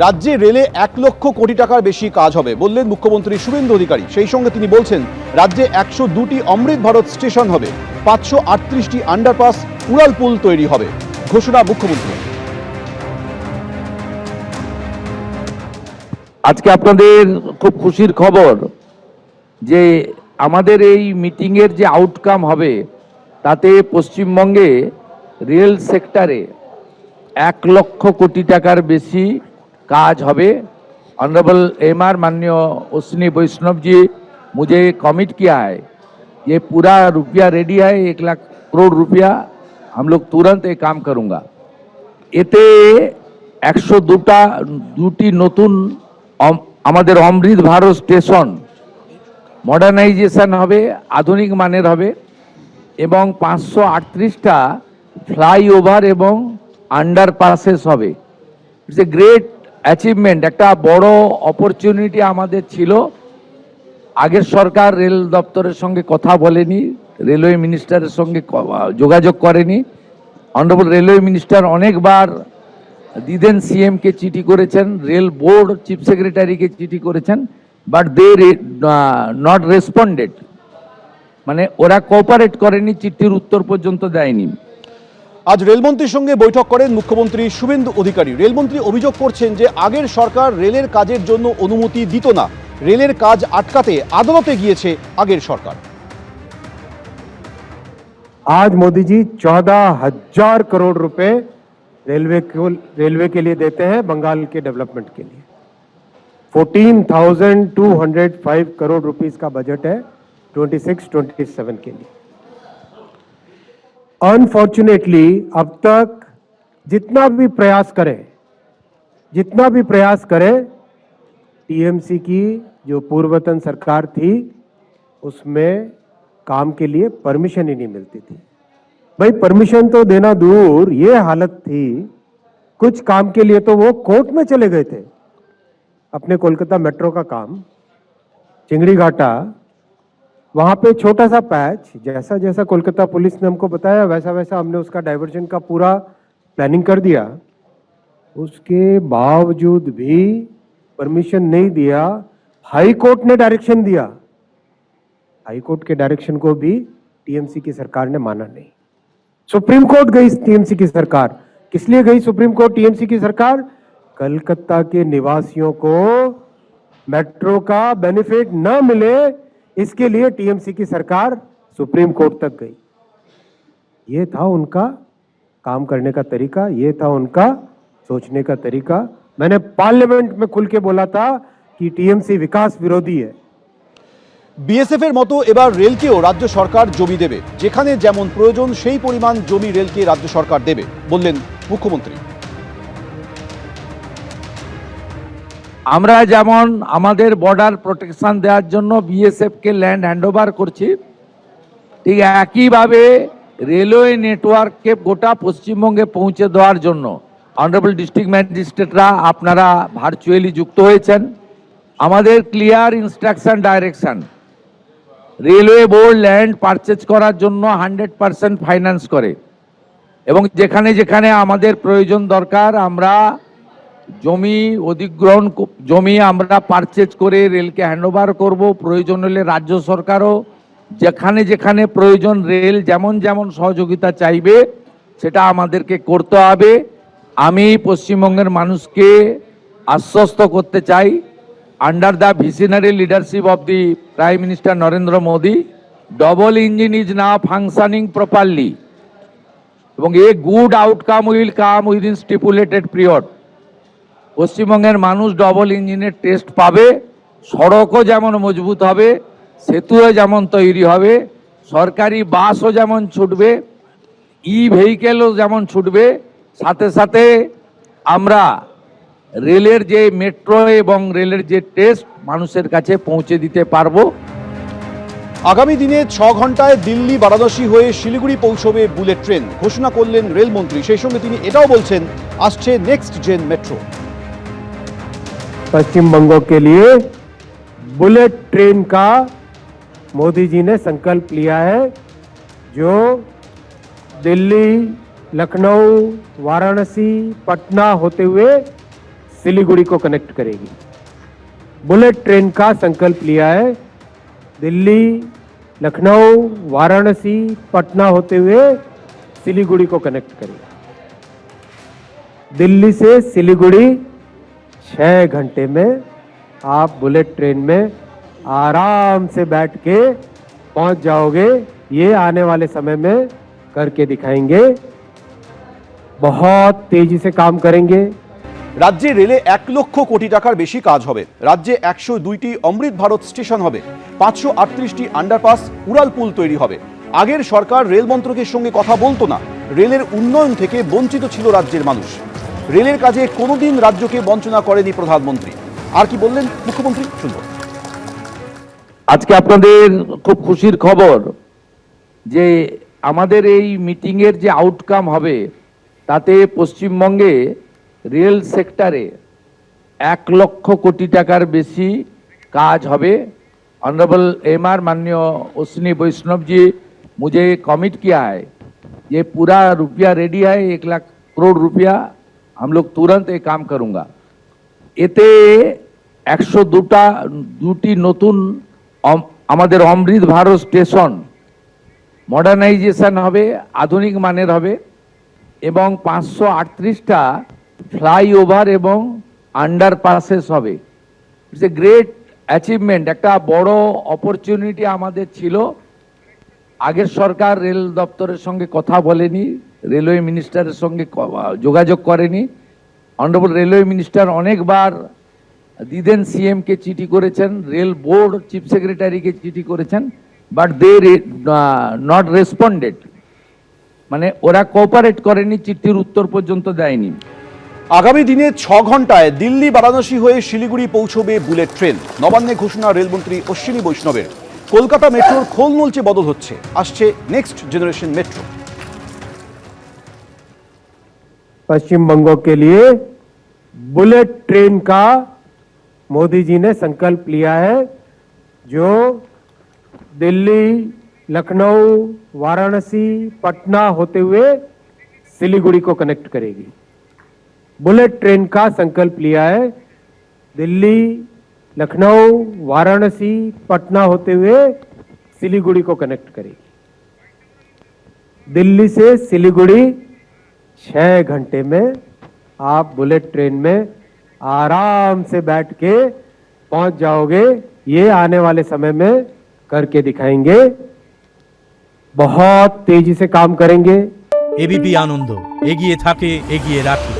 রাজ্যে রেলে 1 লক্ষ কোটি টাকার বেশি কাজ হবে বললেন মুখ্যমন্ত্রী শুভেন্দু অধিকারী। সেই সঙ্গে তিনি বলছেন রাজ্যে 102টি অমৃত ভারত স্টেশন হবে, 538টি আন্ডারপাস, উড়াল পুল তৈরি হবে, ঘোষণা মুখ্যমন্ত্রী। আজকে আপনাদের খুব খুশির খবর যে আমাদের এই মিটিংয়ের যে আউটকাম হবে তাতে পশ্চিমবঙ্গে রেল সেক্টরে 1 লক্ষ কোটি টাকার বেশি কাজ হবে। ऑनरेबल एमआर माननीय अश्विनी वैष्णव जी मुझे कमिट किया है, ये पूरा रुपया रेडी है, 1 लाख करोड़ रुपया हम लोग तुरंत ये काम करूँगा। এতে 102টি নতুন আমাদের অমৃত ভারত স্টেশন মডার্নাইজেশন হবে, আধুনিক মানের হবে এবং 538টা ফ্লাইওভার এবং আন্ডারপাসেস হবে। ইটস এ গ্রেট অ্যাচিভমেন্ট, একটা বড় অপরচুনিটি আমাদের ছিল। আগের সরকার রেল দপ্তরের সঙ্গে কথা বলেনি, রেলওয়ে মিনিস্টারের সঙ্গে যোগাযোগ করেনি। অনারেবল রেলওয়ে মিনিস্টার অনেকবার দিদেন সিএমকে চিঠি করেছেন, রেল বোর্ড চিফ সেক্রেটারিকে চিঠি করেছেন, বাট দে নট রেসপন্ডেড, মানে ওরা কোঅপারেট করেনি, চিঠির উত্তর পর্যন্ত দেয়নি। আজ রেলমন্ত্রীর সঙ্গে বৈঠক করেন মুখ্যমন্ত্রী শুভেন্দু অধিকারী। রেলমন্ত্রী অভিযোগ করছেন যে আগের সরকার রেলের কাজের জন্য অনুমতি দিত না, রেলের কাজ আটকাতে আদালতে গিয়েছে আগের সরকার। आज मोदी जी 14,000 करोड़ रुपए रेलवे के लिए देते हैं बंगाल के डेवलपमेंट के लिए। 14,205 करोड़ रुपीस का बजट है 26-27 के लिए। अनफॉर्चुनेटली अब तक जितना भी प्रयास करें टीएमसी की जो पूर्वतन सरकार थी उसमें काम के लिए परमिशन ही नहीं मिलती थी। भाई परमिशन तो देना दूर, ये हालत थी कुछ काम के लिए तो वो कोर्ट में चले गए थे। अपने कोलकाता मेट्रो का काम चिंगड़ी घाटा, वहां पे छोटा सा पैच, जैसा जैसा कोलकाता पुलिस ने हमको बताया वैसा वैसा हमने उसका डाइवर्जन का पूरा प्लानिंग कर दिया। उसके बावजूद भी परमिशन नहीं दिया। हाई कोर्ट ने डायरेक्शन दिया, हाई कोर्ट के डायरेक्शन को भी टीएमसी की सरकार ने माना नहीं। सुप्रीम कोर्ट गई टीएमसी की सरकार। किस लिए गई सुप्रीम कोर्ट टीएमसी की सरकार? कलकत्ता के निवासियों को मेट्रो का बेनिफिट न मिले इसके लिए टीएमसी की सरकार सुप्रीम कोर्ट तक गई। ये था उनका काम करने का तरीका, ये था उनका सोचने का तरीका। मैंने पार्लियामेंट में खुल के बोला था कि टीएमसी विकास विरोधी है। বিএসএফ এর মতো এবার রেলকেও রাজ্য সরকার জমি দেবে, যেখানে যেমন প্রয়োজন সেই পরিমাণ জমি রেলকে রাজ্য সরকার দেবে বললেন মুখ্যমন্ত্রী। আমরা যেমন আমাদের বর্ডার প্রোটেকশন দেওয়ার জন্য বিএসএফ কে ল্যান্ড হ্যান্ডওভার করছি, ঠিক একইভাবে রেলওয়ে নেটওয়ার্ককে গোটা পশ্চিমবঙ্গে পৌঁছে দেওয়ার জন্য অনারেবল ডিস্ট্রিক্ট ম্যাজিস্ট্রেটরা আপনারা ভার্চুয়ালি যুক্ত হয়েছেন। আমাদের clear instruction direction, railway board land purchase করার জন্য 100% ফাইন্যান্স করে এবং যেখানে যেখানে আমাদের প্রয়োজন দরকার আমরা জমি অধিগ্রহণ, জমি আমরা পারচেজ করে রেলকে হ্যান্ডওভার করব। প্রয়োজন হলে রাজ্য সরকারও যেখানে যেখানে প্রয়োজন রেল যেমন যেমন সহযোগিতা চাইবে সেটা আমাদেরকে করতে হবে। আমি পশ্চিমবঙ্গের মানুষকে আশ্বস্ত করতে চাই, under the visionary leadership of the Prime Minister Narendra Modi, double engine is now functioning properly এবং a good outcome will come within stipulated period. পশ্চিমবঙ্গের মানুষ ডবল ইঞ্জিনের টেস্ট পাবে, সড়কও যেমন মজবুত হবে, সেতুও যেমন তৈরি হবে, সরকারি বাসও যেমন ছুটবে, ই ভেহিকেলও যেমন ছুটবে, সাথে সাথে আমরা রেলের যে মেট্রো এবং রেলের যে টেস্ট মানুষের কাছে পৌঁছে দিতে পারবো। আগামী দিনে 6 ঘন্টায় দিল্লি বারাণসী হয়ে শিলিগুড়ি পৌঁছবে বুলেট ট্রেন, ঘোষণা করলেন রেলমন্ত্রী। সেই সঙ্গে তিনি এটাও বলছেন আসছে নেক্সট জেন মেট্রো। पश्चिम बंगों के लिए बुलेट ट्रेन का मोदी जी ने संकल्प लिया है, जो दिल्ली, लखनऊ, वाराणसी, पटना होते हुए सिलीगुड़ी को कनेक्ट करेगी। बुलेट ट्रेन का संकल्प लिया है, दिल्ली, लखनऊ, वाराणसी, पटना होते हुए सिलीगुड़ी को कनेक्ट करेगी। दिल्ली से सिलीगुड़ी 6 घंटे में आप बुलेट ट्रेन में आराम से बैठ के पहुंच जाओगे। ये आने वाले समय में करके दिखाएंगे। बहुत तेजी से काम करेंगे। রাজ্যে রেলে 1 লক্ষ কোটি টাকার বেশি কাজ হবে। রাজ্যে 102টি অমৃত ভারত স্টেশন হবে, 538টি আন্ডারপাস, উড়াল পুল তৈরি হবে। আগের সরকার রেল মন্ত্রকের সঙ্গে কথা বলতো না, রেলের উন্নয়ন থেকে বঞ্চিত ছিল রাজ্যের মানুষ। রেলের কাজে কোনোদিন রাজ্যকে বঞ্চনা করেনি প্রধানমন্ত্রী। আর কি বললেন মুখ্যমন্ত্রী, শুনবো। আজকে আপনাদের খুব খুশির খবর যে আমাদের এই মিটিংয়ের যে আউটকাম হবে তাতে পশ্চিমবঙ্গে রেল সেক্টরে 1 লক্ষ কোটি টাকার বেশি কাজ হবে। ऑनरेबल एमआर माननीय अश्विनी वैष्णव जी मुझे कमिट किया है, ये पूरा रुपया रेडी है, 1 लाख करोड़ रुपया हम लोग तुरंत ये काम करूंगा। এতে 102টি নতুন আমাদের অমৃত ভারত স্টেশন মডার্নাইজেশন হবে, আধুনিক মানের হবে এবং 538টা ফ্লাইওভার এবং আন্ডারপাসেস হবে। ইটস এ গ্রেট অ্যাচিভমেন্ট, একটা বড় অপরচুনিটি আমাদের ছিল। আগের সরকার রেল দপ্তরের সঙ্গে কথা বলেনি, রেলওয়ে মিনিস্টারের সঙ্গে যোগাযোগ করেনি। অনারেবল রেলওয়ে মিনিস্টার অনেকবার দিদেন সিএম কে চিঠি করেছেন, রেল বোর্ড চিফ সেক্রেটারিকে চিঠি করেছেন, বাট দে নট রেসপন্ডেড, মানে ওরা কোঅপারেট করেনি, চিঠির উত্তর পর্যন্ত দেয়নি। আগামী দিনে 6 ঘন্টায় দিল্লি বারাণসী হয়ে শিলিগুড়ি পৌঁছবে বুলেট ট্রেন। নবান্নে ঘোষণা রেলমন্ত্রী অশ্বিনী বৈষ্ণবের। কলকাতা মেট্রোর খোল নলচে বদল হচ্ছে, আসছে নেক্সট জেনারেशन মেট্রো। पश्चिम बंगों के लिए बुलेट ट्रेन का मोदी जी ने संकल्प लिया है, जो दिल्ली, लखनऊ, वाराणसी, पटना होते हुए सिलीगुड़ी को कनेक्ट करेगी। बुलेट ट्रेन का संकल्प लिया है, दिल्ली, लखनऊ, वाराणसी, पटना होते हुए सिलीगुड़ी को कनेक्ट करेगी। दिल्ली से सिलीगुड़ी 6 घंटे में आप बुलेट ट्रेन में आराम से बैठ के पहुंच जाओगे। ये आने वाले समय में करके दिखाएंगे। बहुत तेजी से काम करेंगे। एबीपी आनंद एगिए थाके एगिए राखे।